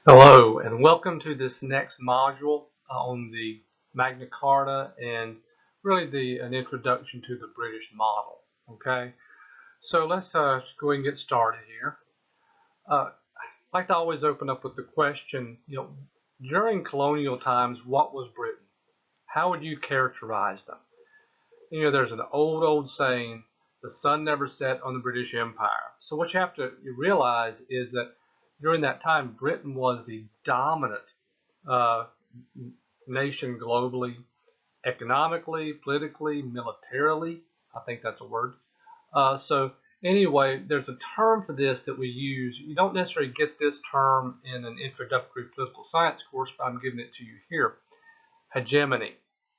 Hello, and welcome to this next module on the Magna Carta and really an introduction to the British model. Okay, so let's go ahead and get started here. I like to always open up with the question, during colonial times, what was Britain? How would you characterize them? There's an old saying, the sun never set on the British Empire. So what you have to realize is that during that time, Britain was the dominant uh, nation globally, economically, politically, militarily. I think that's a word. So anyway, there's a term for this that we use. You don't necessarily get this term in an introductory political science course, but I'm giving it to you here. Hegemony,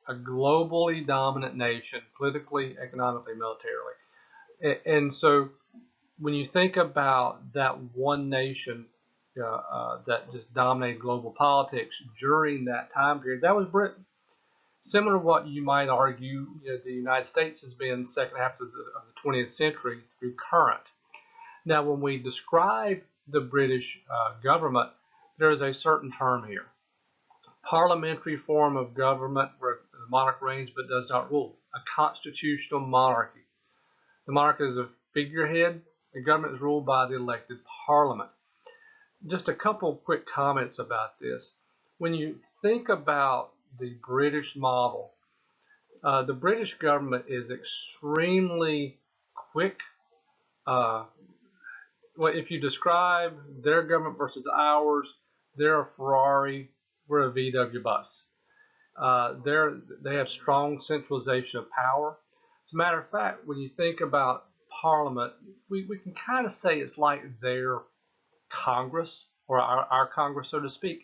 a globally dominant nation, politically, economically, militarily. And so when you think about that one nation that just dominated global politics during that time period, that was Britain. Similar to what you might argue, the United States has been second half of the 20th century through current. Now, when we describe the British government, there is a certain term here. Parliamentary form of government where the monarch reigns but does not rule. A constitutional monarchy. The monarch is a figurehead. The government is ruled by the elected parliament. Just a couple quick comments about this. When you think about the British model, the British government is extremely quick. Well, if you describe their government versus ours, they're a Ferrari, we're a VW bus. They have strong centralization of power. As a matter of fact, when you think about Parliament, we can kind of say it's like their Congress, or our Congress, so to speak.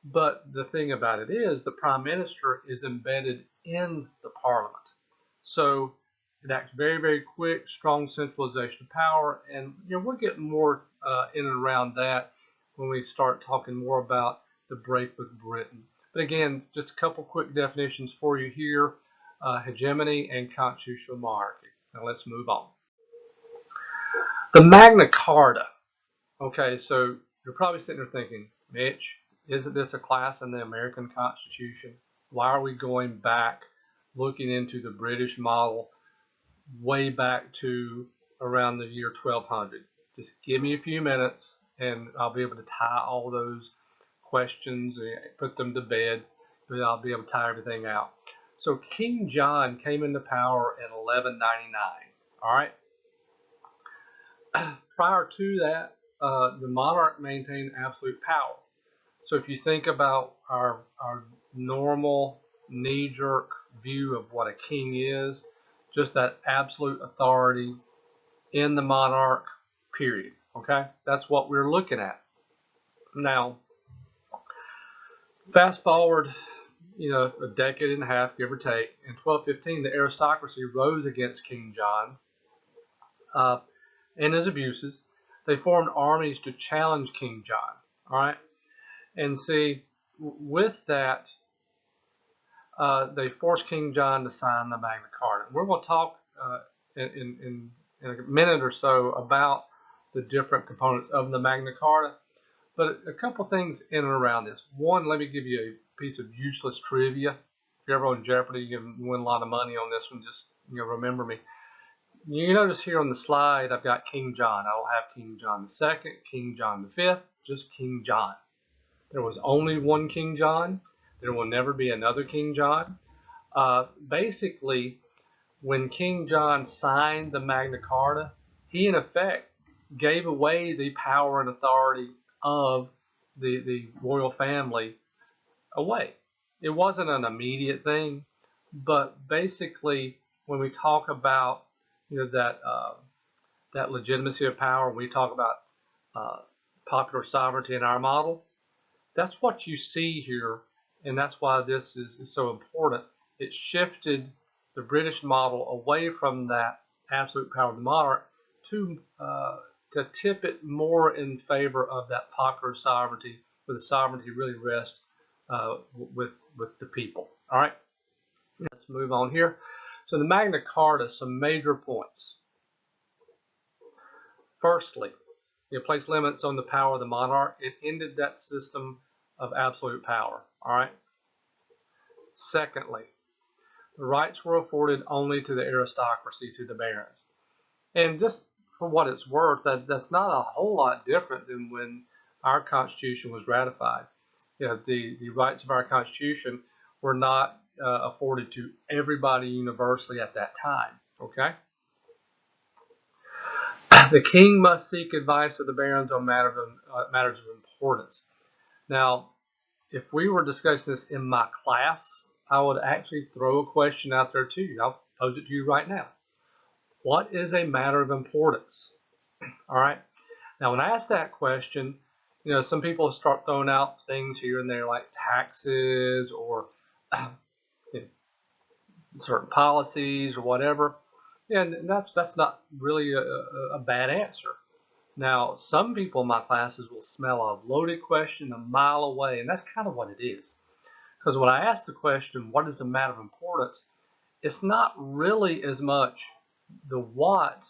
But the thing about it is the Prime Minister is embedded in the Parliament. So it acts very quick, strong centralization of power, and we'll get more in and around that when we start talking more about the break with Britain. But again, just a couple quick definitions for you here: hegemony and constitutional monarchy. Now let's move on. The Magna Carta. Okay, so you're probably sitting there thinking, Mitch, isn't this a class in the American Constitution? Why are we going back, looking into the British model way back to around the year 1200? Just give me a few minutes and I'll be able to tie all those questions and put them to bed, but I'll be able to tie everything out. So King John came into power in 1199. All right. Prior to that, the monarch maintained absolute power. So if you think about our normal knee-jerk view of what a king is, just that absolute authority in the monarch, period. Okay, that's what we're looking at. Now, fast forward, a decade and a half, give or take. In 1215, the aristocracy rose against King John and his abuses. They formed armies to challenge King John. All right, and see, with that, they forced King John to sign the Magna Carta. We're going to talk in a minute or so about the different components of the Magna Carta. But a couple things in and around this. One, let me give you a piece of useless trivia. If you're ever on Jeopardy, you can win a lot of money on this one. Just remember me. You notice here on the slide, I've got King John. I don't have King John II, King John V, just King John. There was only one King John. There will never be another King John. Basically, when King John signed the Magna Carta, he in effect gave away the power and authority of the royal family away. It wasn't an immediate thing, but basically, when we talk about that legitimacy of power, when we talk about popular sovereignty in our model, that's what you see here, and that's why this is so important. It shifted the British model away from that absolute power of the monarch to tip it more in favor of that popular sovereignty, where the sovereignty really rests with the people. All right, let's move on here. So the Magna Carta, some major points. Firstly, It placed limits on the power of the monarch. It ended that system of absolute power. All right. Secondly, the rights were afforded only to the aristocracy, to the barons. And just for what it's worth, that's not a whole lot different than when our Constitution was ratified. You know, the rights of our Constitution were not afforded to everybody universally at that time. Okay? The king must seek advice of the barons on matters of importance. Now, if we were discussing this in my class, I would actually throw a question out there to you. I'll pose it to you right now. What is a matter of importance? All right. Now, when I ask that question, you know, some people start throwing out things here and there like taxes or you know, certain policies or whatever. And that's not really a bad answer. Now, some people in my classes will smell a loaded question a mile away, and that's kind of what it is. Because when I ask the question, what is a matter of importance, it's not really as much the what,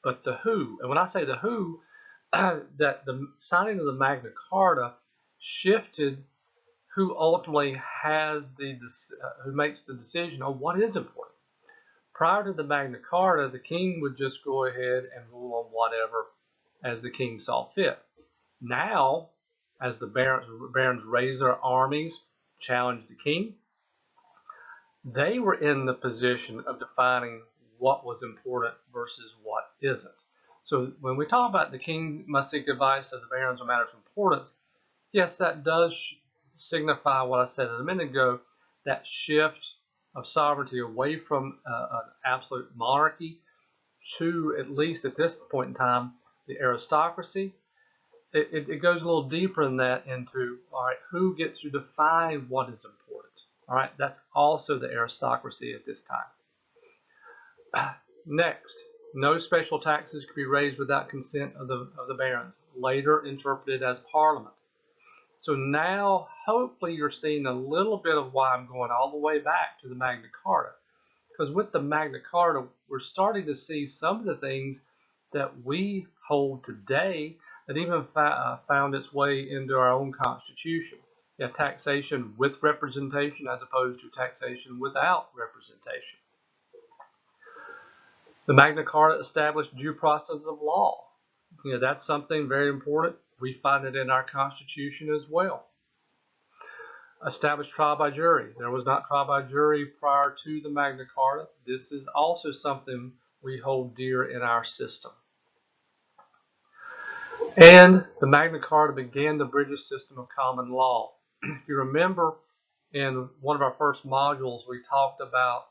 but the who. And when I say the who, that the signing of the Magna Carta shifted who ultimately has who makes the decision on what is important. Prior to the Magna Carta, the king would just go ahead and rule on whatever as the king saw fit. Now, as the barons raised their armies, challenged the king, they were in the position of defining what was important versus what isn't. So when we talk about the king must seek advice of the barons on matters of importance, yes, that does signify what I said a minute ago, that shift of sovereignty away from an absolute monarchy to, at least at this point in time, the aristocracy. It goes a little deeper than that into, all right, who gets to define what is important. All right, that's also the aristocracy at this time. Next, no special taxes could be raised without consent of the barons, later interpreted as parliament. So now, hopefully, you're seeing a little bit of why I'm going all the way back to the Magna Carta. Because with the Magna Carta, we're starting to see some of the things that we hold today that even found its way into our own Constitution. You have taxation with representation as opposed to taxation without representation. The Magna Carta established due process of law. You know, that's something very important. We find it in our Constitution as well. Established trial by jury. There was not trial by jury prior to the Magna Carta. This is also something we hold dear in our system. And the Magna Carta began the British system of common law. If you remember, in one of our first modules, we talked about,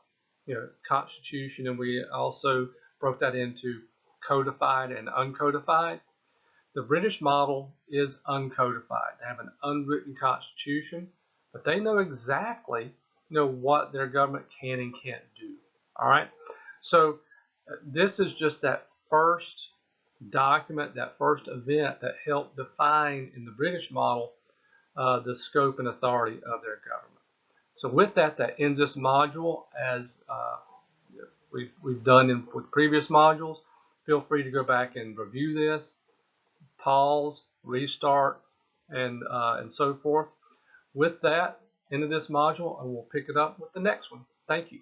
you know, Constitution, and we also broke that into codified and uncodified. The British model is uncodified. They have an unwritten Constitution, but they know exactly, you know, what their government can and can't do. All right. So this is just that first document, that first event that helped define in the British model the scope and authority of their government. So with that, that ends this module. As we've done with previous modules, feel free to go back and review this, pause, restart, and so forth. With that, end of this module, and we'll pick it up with the next one. Thank you.